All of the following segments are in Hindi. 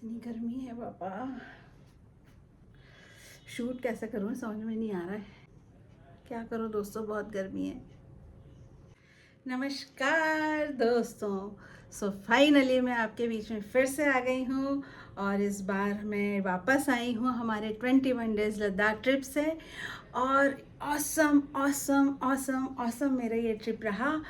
इतनी गर्मी है पापा, शूट कैसे करूँ समझ में नहीं आ रहा है। क्या करूँ दोस्तों, बहुत गर्मी है। नमस्कार दोस्तों, फाइनली मैं आपके बीच में फिर से आ गई हूँ और इस बार मैं वापस आई हूँ हमारे 21 डेज़ लद्दाख ट्रिप से। और ऑसम ऑसम ऑसम ऑसम मेरा ये ट्रिप रहा।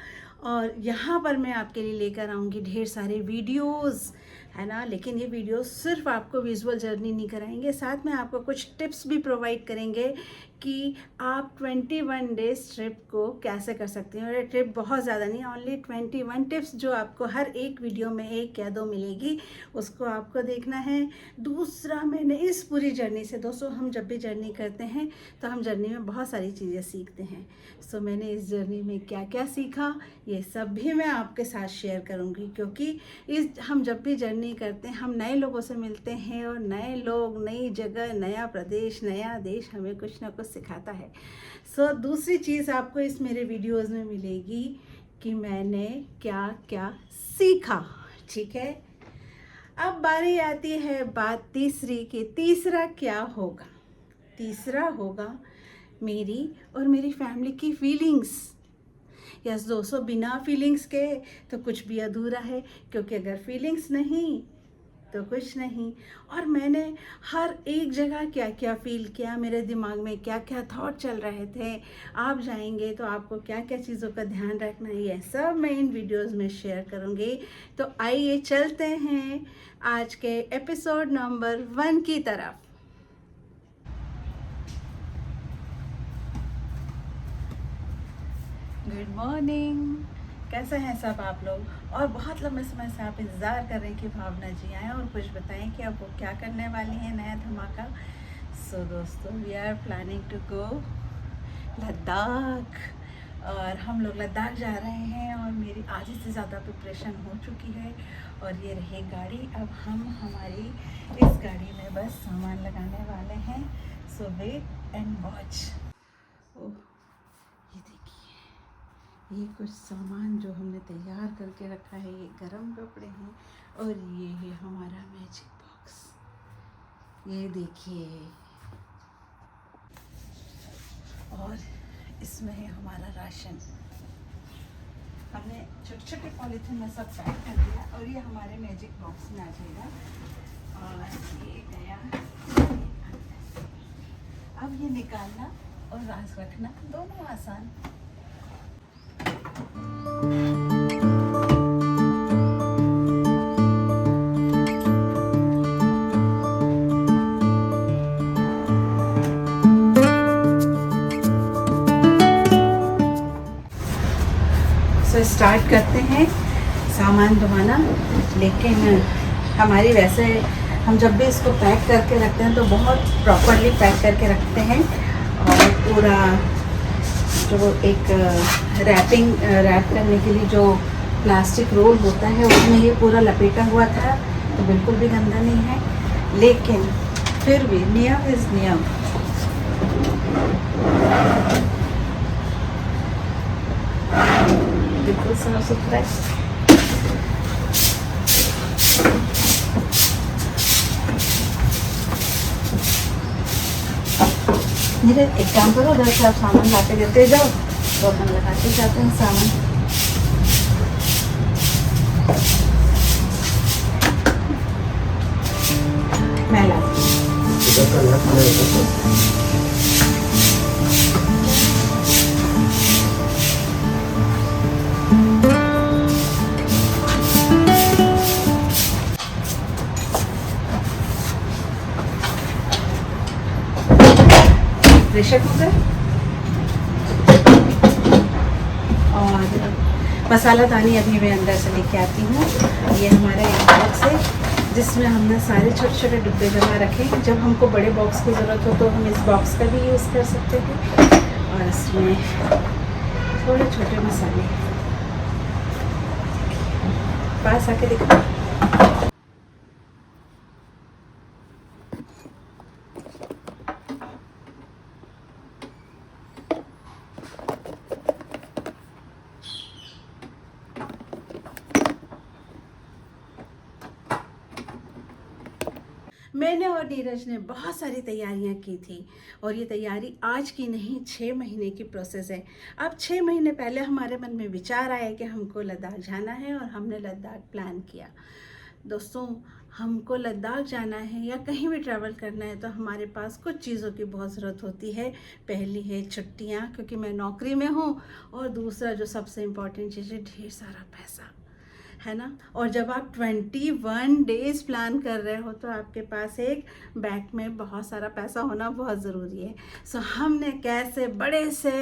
और यहाँ पर मैं आपके लिए लेकर आऊँगी ढेर सारे वीडियोस, है ना। लेकिन ये वीडियो सिर्फ आपको विजुअल जर्नी नहीं कराएंगे, साथ में आपको कुछ टिप्स भी प्रोवाइड करेंगे कि आप 21 डेज ट्रिप को कैसे कर सकते हैं। और ये ट्रिप बहुत ज़्यादा नहीं, ओनली 21 टिप्स जो आपको हर एक वीडियो में 1 या 2 मिलेगी, उसको आपको देखना है। दूसरा, मैंने इस पूरी जर्नी से, दोस्तों हम जब भी जर्नी करते हैं तो हम जर्नी में बहुत सारी चीज़ें सीखते हैं। मैंने इस जर्नी में क्या क्या सीखा ये सब भी मैं आपके साथ शेयर करूंगी, क्योंकि हम जब भी जर्नी करते हैं हम नए लोगों से मिलते हैं, और नए लोग, नई जगह, नया प्रदेश, नया देश हमें कुछ ना कुछ सिखाता है। दूसरी चीज़ आपको इस मेरे वीडियोज़ में मिलेगी कि मैंने क्या क्या सीखा। ठीक है, अब बारी आती है बात तीसरी की। तीसरा क्या होगा? तीसरा होगा मेरी और मेरी फैमिली की फीलिंग्स। यस दोस्तों, बिना फीलिंग्स के तो कुछ भी अधूरा है, क्योंकि अगर फीलिंग्स नहीं तो कुछ नहीं। और मैंने हर एक जगह क्या क्या फील किया, मेरे दिमाग में क्या क्या थॉट चल रहे थे, आप जाएंगे तो आपको क्या क्या चीज़ों का ध्यान रखना है, ये सब मैं इन वीडियोस में शेयर करूँगी। तो आइए चलते हैं आज के एपिसोड नंबर 1 की तरफ। गुड मॉर्निंग, कैसे हैं सब आप लोग? और बहुत लंबे समय से आप इंतज़ार कर रहे हैं कि भावना जी आएँ और कुछ बताएं कि अब वो क्या करने वाली हैं, नया धमाका। दोस्तों, we are planning to go Ladakh, और हम लोग लद्दाख जा रहे हैं। और मेरी आधी से ज़्यादा प्रिपरेशन हो चुकी है, और ये रही गाड़ी। अब हम हमारी इस गाड़ी में बस सामान लगाने वाले हैं। सो वेट एंड वॉच। ओह, ये देखिए, ये कुछ सामान जो हमने तैयार करके रखा है, ये गरम कपड़े हैं, और ये है हमारा मैजिक बॉक्स। ये देखिए, और इसमें है हमारा राशन। हमने छोटे छोटे पॉलीथिन में सब पैक कर दिया, और ये हमारे मैजिक बॉक्स में आ जाएगा। और ये गया, अब ये निकालना और रास रखना दोनों आसान। स्टार्ट करते हैं सामान ढोना। लेकिन हमारी वैसे हम जब भी इसको पैक करके रखते हैं तो बहुत प्रॉपरली पैक करके रखते हैं, और पूरा जो एक रैप करने के लिए जो प्लास्टिक रोल होता है उसमें ये पूरा लपेटा हुआ था, तो बिल्कुल भी गंदा नहीं है। लेकिन फिर भी नियम इज़ नियम। बिल्कुल साफ सुथरा है। मेरे एक काम करो, उधर से आप सामान लाते देते जाओ तो अपन लगाते जाते हैं सामान। मैं लाती प्रेशर कुकर, और मसाला दानी अभी मैं अंदर से लेके आती हूँ। ये हमारा एक बॉक्स है जिसमें हमने सारे छोटे छोटे डिब्बे जमा रखे। जब हमको बड़े बॉक्स की ज़रूरत हो तो हम इस बॉक्स का भी यूज़ कर सकते हैं। और इसमें थोड़े छोटे मसाले, पास आके देखो। मैंने और नीरज ने बहुत सारी तैयारियां की थी, और ये तैयारी आज की नहीं 6 महीने की प्रोसेस है। अब 6 महीने पहले हमारे मन में विचार आया कि हमको लद्दाख जाना है, और हमने लद्दाख प्लान किया। दोस्तों, हमको लद्दाख जाना है या कहीं भी ट्रैवल करना है तो हमारे पास कुछ चीज़ों की बहुत ज़रूरत होती है। पहली है छुट्टियाँ, क्योंकि मैं नौकरी में हूँ, और दूसरा जो सबसे इम्पॉर्टेंट चीज़ है, ढेर सारा पैसा, है ना। और जब आप 21 डेज़ प्लान कर रहे हो तो आपके पास एक बैग में बहुत सारा पैसा होना बहुत ज़रूरी है। सो हमने कैसे बड़े से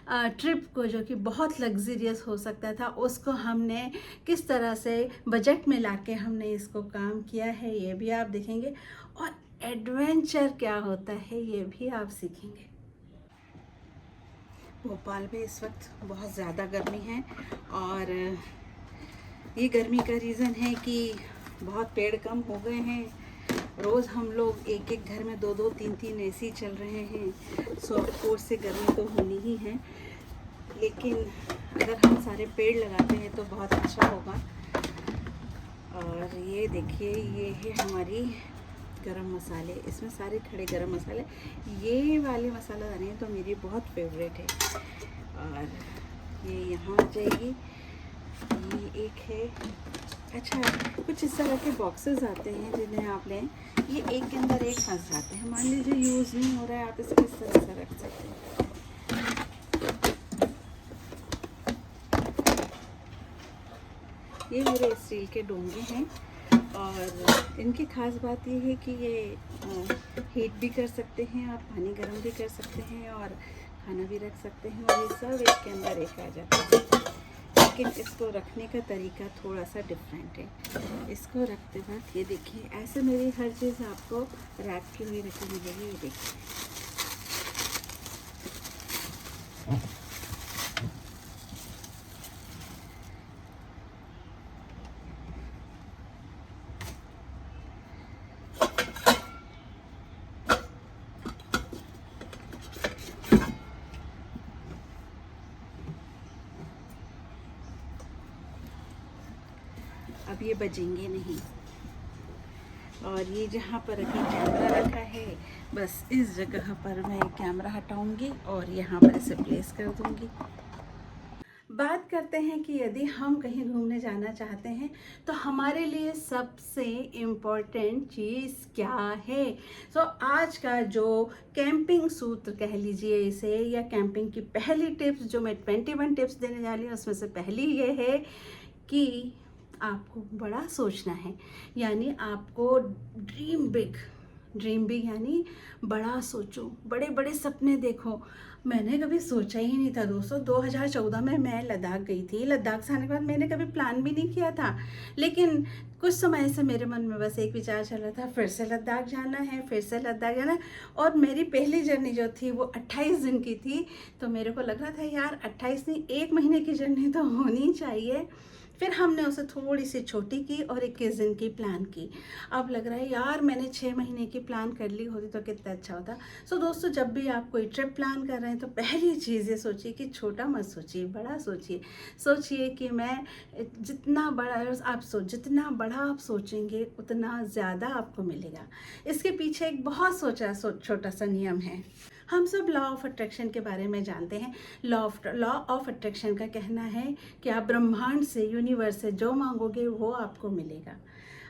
ट्रिप को, जो कि बहुत लग्जरियस हो सकता था, उसको हमने किस तरह से बजट में लाके हमने इसको काम किया है, ये भी आप देखेंगे। और एडवेंचर क्या होता है ये भी आप सीखेंगे। भोपाल में इस वक्त बहुत ज़्यादा गर्मी है, और ये गर्मी का रीज़न है कि बहुत पेड़ कम हो गए हैं। रोज़ हम लोग एक एक घर में 2-2, 3-3 एसी चल रहे हैं। सो ऑफ कोर्स से गर्मी तो होनी ही है, लेकिन अगर हम सारे पेड़ लगाते हैं तो बहुत अच्छा होगा। और ये देखिए, ये है हमारी गरम मसाले, इसमें सारे खड़े गरम मसाले। ये वाले मसालादानी तो मेरी बहुत फेवरेट है। और ये यहाँ आ जाएगी, ये एक है। अच्छा, कुछ इस तरह के बॉक्सेस आते हैं जिन्हें आप लें, ये एक के अंदर एक फंस जाते हैं। मान लीजिए यूज़ नहीं हो रहा है, आप इसको इस तरह से रख सकते हैं। ये मेरे स्टील के डोंगे हैं, और इनकी ख़ास बात ये है कि ये हीट भी कर सकते हैं, आप पानी गर्म भी कर सकते हैं, और खाना भी रख सकते हैं, और ये सब एक के अंदर एक आ जाता है। लेकिन इसको रखने का तरीका थोड़ा सा डिफरेंट है। इसको रखते वक्त ये देखिए, ऐसे मेरी हर चीज़ आपको रैप की हुई रखी मिलेगी। ये देखिए, अब ये बजेंगे नहीं। और ये जहाँ पर अभी कैमरा रखा है, बस इस जगह पर मैं कैमरा हटाऊंगी और यहाँ पर इसे प्लेस कर दूंगी। बात करते हैं कि यदि हम कहीं घूमने जाना चाहते हैं तो हमारे लिए सबसे इम्पोर्टेंट चीज़ क्या है। आज का जो कैंपिंग सूत्र कह लीजिए इसे, या कैंपिंग की पहली टिप्स जो मैं 21 टिप्स देने जा रही हूँ, उसमें से पहली ये है कि आपको बड़ा सोचना है। यानी आपको ड्रीम बिग यानी बड़ा सोचो, बड़े बड़े सपने देखो। मैंने कभी सोचा ही नहीं था दोस्तों, 2014 में मैं लद्दाख गई थी। लद्दाख से आने के बाद मैंने कभी प्लान भी नहीं किया था, लेकिन कुछ समय से मेरे मन में बस एक विचार चल रहा था, फिर से लद्दाख जाना है, फिर से लद्दाख जाना है। और मेरी पहली जर्नी जो थी वो 28 दिन की थी, तो मेरे को लग रहा था यार 28 नहीं, 1 महीने की जर्नी तो होनी चाहिए। फिर हमने उसे थोड़ी सी छोटी की और 21 दिन की प्लान की। अब लग रहा है यार मैंने 6 महीने की प्लान कर ली होती तो कितना अच्छा होता। दोस्तों, जब भी आप कोई ट्रिप प्लान कर रहे हैं तो पहली चीज़ ये सोचिए कि छोटा मत सोचिए, बड़ा सोचिए। सोचिए कि मैं जितना बड़ा आप सोचेंगे उतना ज़्यादा आपको मिलेगा। इसके पीछे एक बहुत छोटा सा नियम है। हम सब लॉ ऑफ अट्रैक्शन के बारे में जानते हैं। लॉ ऑफ अट्रैक्शन का कहना है कि आप ब्रह्मांड से, यूनिवर्स से जो मांगोगे वो आपको मिलेगा।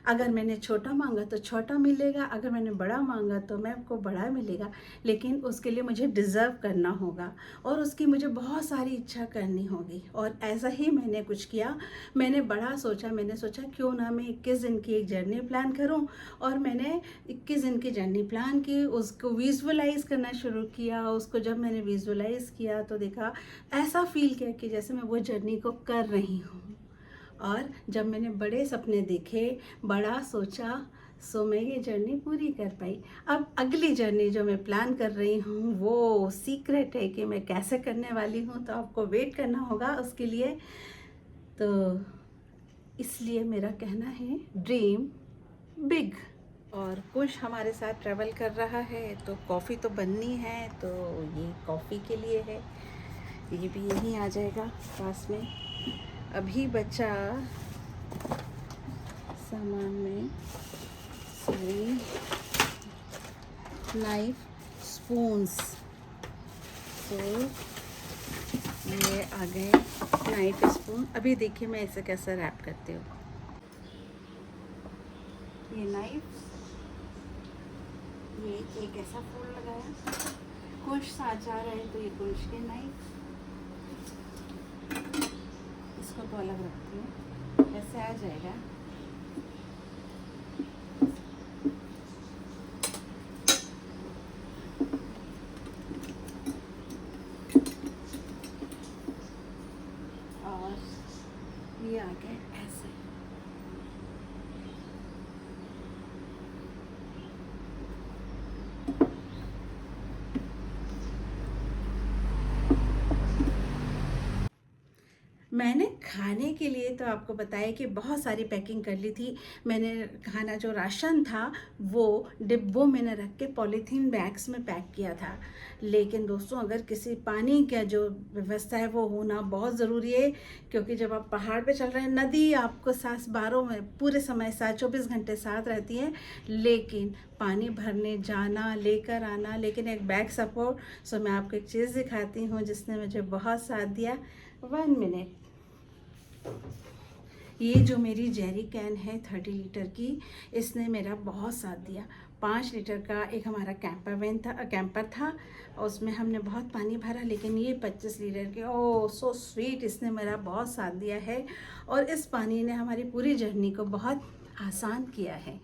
अगर मैंने छोटा मांगा तो छोटा मिलेगा, अगर मैंने बड़ा मांगा तो मैं आपको बड़ा मिलेगा। लेकिन उसके लिए मुझे डिज़र्व करना होगा, और उसकी मुझे बहुत सारी इच्छा करनी होगी। और ऐसा ही मैंने कुछ किया। मैंने बड़ा सोचा, मैंने सोचा क्यों ना मैं 21 दिन की एक जर्नी प्लान करूं। और मैंने 21 दिन की जर्नी प्लान की, उसको विजुअलाइज करना शुरू किया। उसको जब मैंने विजुअलाइज किया तो देखा, ऐसा फील किया कि जैसे मैं वो जर्नी को कर रही हूँ। और जब मैंने बड़े सपने देखे, बड़ा सोचा, मैं ये जर्नी पूरी कर पाई। अब अगली जर्नी जो मैं प्लान कर रही हूँ वो सीक्रेट है कि मैं कैसे करने वाली हूँ, तो आपको वेट करना होगा उसके लिए। तो इसलिए मेरा कहना है ड्रीम बिग। और कुछ हमारे साथ ट्रैवल कर रहा है तो कॉफ़ी तो बननी है, तो ये कॉफ़ी के लिए है। ये भी यहीं आ जाएगा पास में। अभी बचा सामान में सारी नाइफ, स्पून्स। तो ये आ गए नाइफ स्पून। अभी देखिए मैं इसे कैसे रैप करती हूँ। ये नाइफ, ये एक ऐसा फूल लगाया, कुछ साथ जा रहा है तो ये कुछ के नाइफ, इसको तो अलग रखती हूँ, ऐसे आ जाएगा। और ये आ गए ऐसे। मैंने खाने के लिए तो आपको बताया कि बहुत सारी पैकिंग कर ली थी। मैंने खाना जो राशन था वो डिब्बों में न रख के पॉलीथीन बैग्स में पैक किया था। लेकिन दोस्तों, अगर किसी पानी का जो व्यवस्था है वो होना बहुत ज़रूरी है, क्योंकि जब आप पहाड़ पे चल रहे हैं, नदी आपको साथ बारों में पूरे समय साथ 24 घंटे साथ रहती है, लेकिन पानी भरने जाना, लेकर आना, लेकिन एक बैग सपोर्ट। सो मैं आपको एक चीज़ दिखाती हूँ जिसने मुझे बहुत साथ दिया। 1 मिनट। ये जो मेरी जेरी कैन है 30 लीटर की, इसने मेरा बहुत साथ दिया। 5 लीटर का एक हमारा कैंपर था, उसमें हमने बहुत पानी भरा। लेकिन ये 25 लीटर के, ओह सो स्वीट, इसने मेरा बहुत साथ दिया है। और इस पानी ने हमारी पूरी जर्नी को बहुत आसान किया है।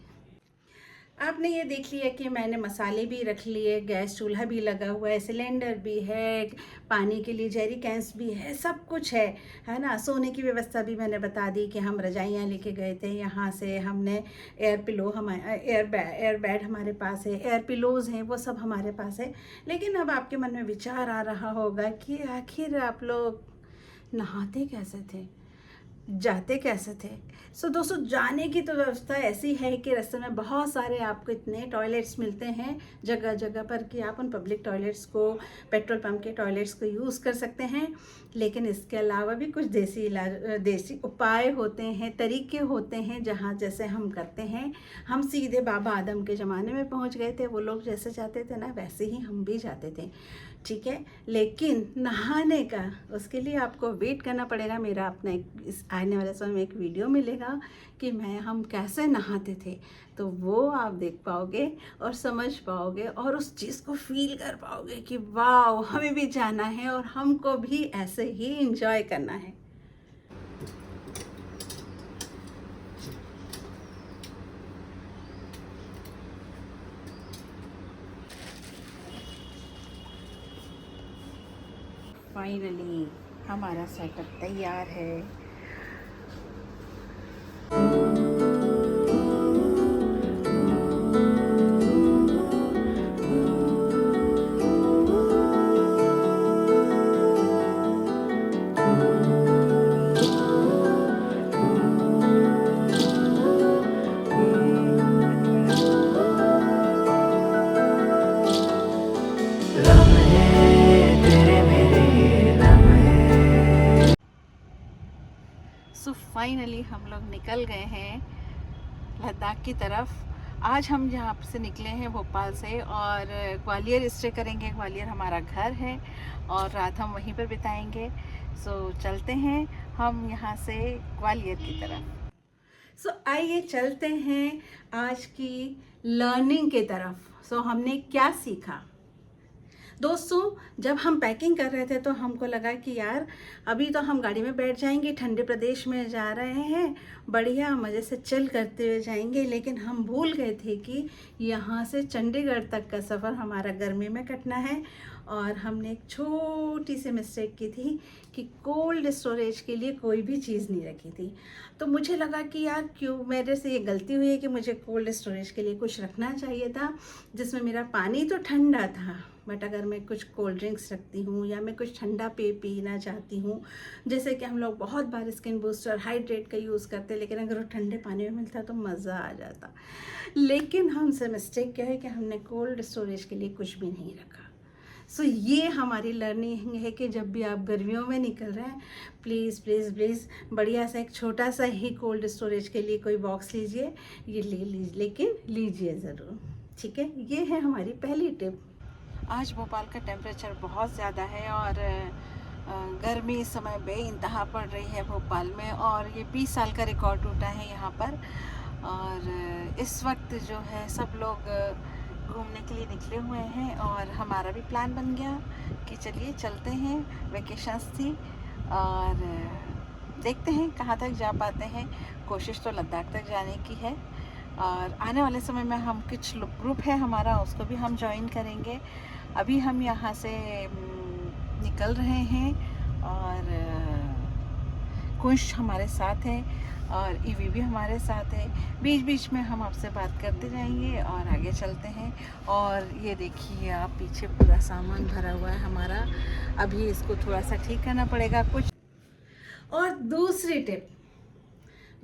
आपने ये देख लिया कि मैंने मसाले भी रख लिए, गैस चूल्हा भी लगा हुआ है, सिलेंडर भी है, पानी के लिए जेरी कैंस भी है, सब कुछ है ना। सोने की व्यवस्था भी मैंने बता दी कि हम रजाइयाँ लेके गए थे यहाँ से। हमने एयर पिलो, हमारे एयर बेड हमारे पास है, एयर पिलोज़ हैं, वो सब हमारे पास है। लेकिन अब आपके मन में विचार आ रहा होगा कि आखिर आप लोग नहाते कैसे थे, जाते कैसे थे। सो दोस्तों, जाने की तो व्यवस्था ऐसी है कि रास्ते में बहुत सारे आपको इतने टॉयलेट्स मिलते हैं जगह जगह पर कि आप उन पब्लिक टॉयलेट्स को, पेट्रोल पंप के टॉयलेट्स को यूज़ कर सकते हैं। लेकिन इसके अलावा भी कुछ देसी उपाय होते हैं, तरीके होते हैं, जहाँ जैसे हम करते हैं। हम सीधे बाबा आदम के ज़माने में पहुँच गए थे। वो लोग जैसे जाते थे ना, वैसे ही हम भी जाते थे, ठीक है। लेकिन नहाने का, उसके लिए आपको वेट करना पड़ेगा। मेरा अपना इस आने वाले समय में एक वीडियो मिलेगा कि हम कैसे नहाते थे, तो वो आप देख पाओगे और समझ पाओगे और उस चीज़ को फील कर पाओगे कि वाह, हमें भी जाना है और हमको भी ऐसे ही इंजॉय करना है। फाइनली हमारा सेटअप तैयार है। सो फाइनली हम लोग निकल गए हैं लद्दाख की तरफ। आज हम यहाँ से निकले हैं भोपाल से और ग्वालियर स्टे करेंगे। ग्वालियर हमारा घर है और रात हम वहीं पर बिताएंगे। सो चलते हैं हम यहाँ से ग्वालियर की तरफ। सो आइए चलते हैं आज की लर्निंग की तरफ। सो हमने क्या सीखा दोस्तों। जब हम पैकिंग कर रहे थे तो हमको लगा कि यार अभी तो हम गाड़ी में बैठ जाएंगे, ठंडे प्रदेश में जा रहे हैं, बढ़िया मज़े से चिल करते हुए जाएंगे। लेकिन हम भूल गए थे कि यहाँ से चंडीगढ़ तक का सफ़र हमारा गर्मी में कटना है। और हमने एक छोटी सी मिस्टेक की थी कि कोल्ड स्टोरेज के लिए कोई भी चीज़ नहीं रखी थी। तो मुझे लगा कि यार क्यों मेरे से ये गलती हुई है कि मुझे कोल्ड स्टोरेज के लिए कुछ रखना चाहिए था जिसमें मेरा पानी तो ठंडा था, बट अगर मैं कुछ कोल्ड ड्रिंक्स रखती हूँ या मैं कुछ ठंडा पीना चाहती हूँ, जैसे कि हम लोग बहुत बार स्किन बूस्टर हाइड्रेट का यूज़ करते हैं, लेकिन अगर वो ठंडे पानी में मिलता तो मज़ा आ जाता। लेकिन हमसे मिस्टेक क्या है कि हमने कोल्ड स्टोरेज के लिए कुछ भी नहीं रखा। सो ये हमारी लर्निंग है कि जब भी आप गर्मियों में निकल रहे हैं, प्लीज़ प्लीज़ प्लीज़ बढ़िया सा एक छोटा सा ही कोल्ड स्टोरेज के लिए कोई बॉक्स लीजिए। ये ले लीजिए, लेकिन लीजिए ज़रूर। ठीक है, ये है हमारी पहली टिप। आज भोपाल का टेम्परेचर बहुत ज़्यादा है और गर्मी इस समय बेइंतहा पड़ रही है भोपाल में, और ये 20 साल का रिकॉर्ड टूटा है यहाँ पर। और इस वक्त जो है सब लोग घूमने के लिए निकले हुए हैं, और हमारा भी प्लान बन गया कि चलिए चलते हैं। वेकेशंस थी और देखते हैं कहाँ तक जा पाते हैं। कोशिश तो लद्दाख तक जाने की है, और आने वाले समय में हम कुछ ग्रुप है हमारा, उसको भी हम ज्वाइन करेंगे। अभी हम यहाँ से निकल रहे हैं, और कुश हमारे साथ है और ईवी भी हमारे साथ है। बीच बीच में हम आपसे बात करते जाएंगे और आगे चलते हैं। और ये देखिए आप, पीछे पूरा सामान भरा हुआ है हमारा, अभी इसको थोड़ा सा ठीक करना पड़ेगा कुछ। और दूसरी टिप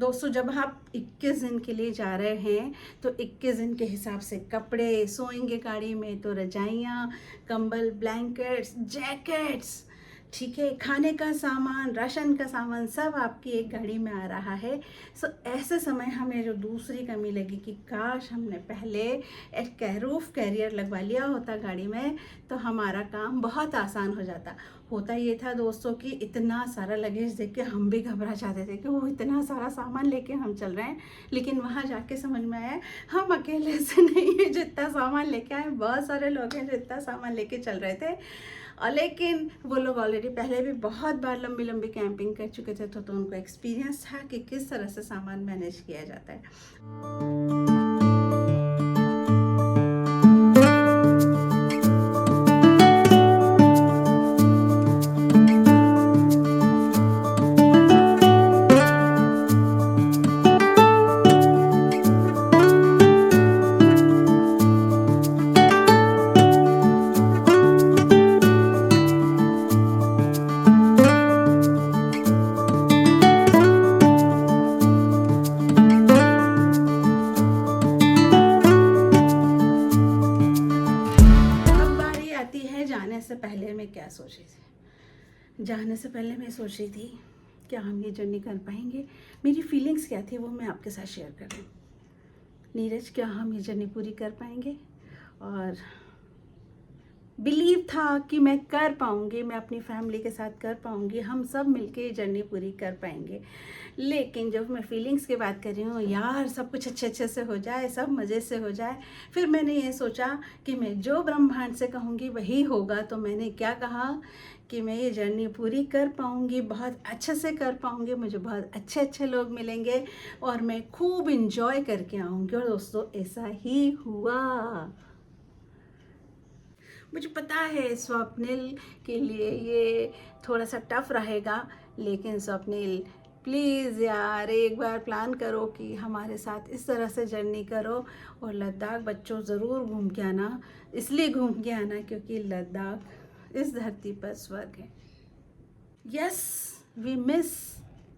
दोस्तों, जब आप 21 दिन के लिए जा रहे हैं तो 21 दिन के हिसाब से कपड़े, सोएंगे गाड़ी में तो रजाइयाँ, कंबल, ब्लैंकेट्स, जैकेट्स, ठीक है, खाने का सामान, राशन का सामान, सब आपकी एक गाड़ी में आ रहा है। सो ऐसे समय हमें जो दूसरी कमी लगी कि काश हमने पहले एक रूफ कैरियर लगवा लिया होता गाड़ी में, तो हमारा काम बहुत आसान हो जाता। होता ये था दोस्तों कि इतना सारा लगेज देख के हम भी घबरा जाते थे कि वो इतना सारा सामान लेके हम चल रहे हैं, लेकिन वहाँ जाके समझ में आया हम अकेले से नहीं है जितना सामान लेके आए, बहुत सारे लोग हैं जो इतना सामान लेके चल रहे थे। और लेकिन वो लोग ऑलरेडी पहले भी बहुत बार लंबी लंबी कैंपिंग कर चुके थे, तो उनको एक्सपीरियंस था कि किस तरह से सामान मैनेज किया जाता है। जाने से पहले मैं क्या सोच रही थी? जाने से पहले मैं सोच रही थी क्या हम ये जर्नी कर पाएंगे। मेरी फीलिंग्स क्या थी वो मैं आपके साथ शेयर कर रही हूँ। नीरज, क्या हम ये जर्नी पूरी कर पाएंगे? और बिलीव था कि मैं कर पाऊँगी, मैं अपनी फैमिली के साथ कर पाऊँगी, हम सब मिलके ये जर्नी पूरी कर पाएंगे। लेकिन जब मैं फीलिंग्स की बात कर रही हूँ, यार सब कुछ अच्छे से हो जाए, सब मज़े से हो जाए, फिर मैंने ये सोचा कि मैं जो ब्रह्मांड से कहूँगी वही होगा। तो मैंने क्या कहा कि मैं ये जर्नी पूरी कर पाऊँगी, बहुत अच्छे से कर पाऊँगी, मुझे बहुत अच्छे अच्छे लोग मिलेंगे और मैं खूब इंजॉय करके आऊँगी। और दोस्तों ऐसा ही हुआ। मुझे पता है स्वप्निल के लिए ये थोड़ा सा टफ रहेगा, लेकिन स्वप्निल प्लीज़ यार एक बार प्लान करो कि हमारे साथ इस तरह से जर्नी करो। और लद्दाख बच्चों ज़रूर घूम के आना, इसलिए घूम के आना क्योंकि लद्दाख इस धरती पर स्वर्ग है। Yes, we miss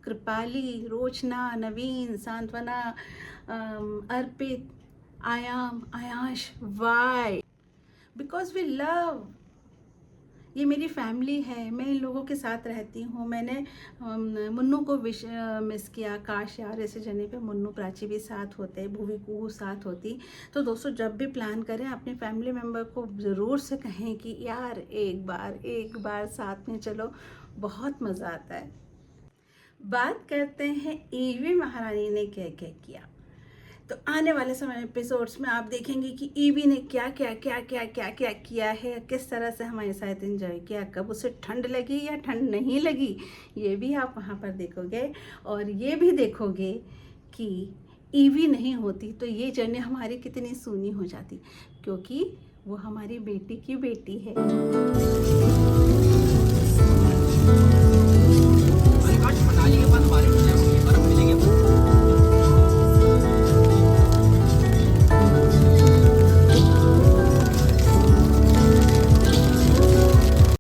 Kripali, Rochana, Naveen, Santvana, Arpit, Aayam, Aayansh. Why? Because we love, ये मेरी फैमिली है, मैं इन लोगों के साथ रहती हूँ। मैंने मुन्नू को मिस किया। काश यार ऐसे जर्नी पे मुन्नू, प्राची भी साथ होते, भूवी कुहू साथ होती। तो दोस्तों जब भी प्लान करें अपने फैमिली मेम्बर को ज़रूर से कहें कि यार एक बार साथ में चलो, बहुत मज़ा आता है। बात करते हैं ईवी महारानी ने क्या क्या किया। तो आने वाले समय एपिसोड्स में आप देखेंगे कि ईवी ने क्या क्या किया है, किस तरह से हमारे साथ एंजॉय किया, कब उसे ठंड लगी या ठंड नहीं लगी, ये भी आप वहाँ पर देखोगे। और ये भी देखोगे कि ईवी नहीं होती तो ये जर्नी हमारी कितनी सूनी हो जाती, क्योंकि वो हमारी बेटी की बेटी है।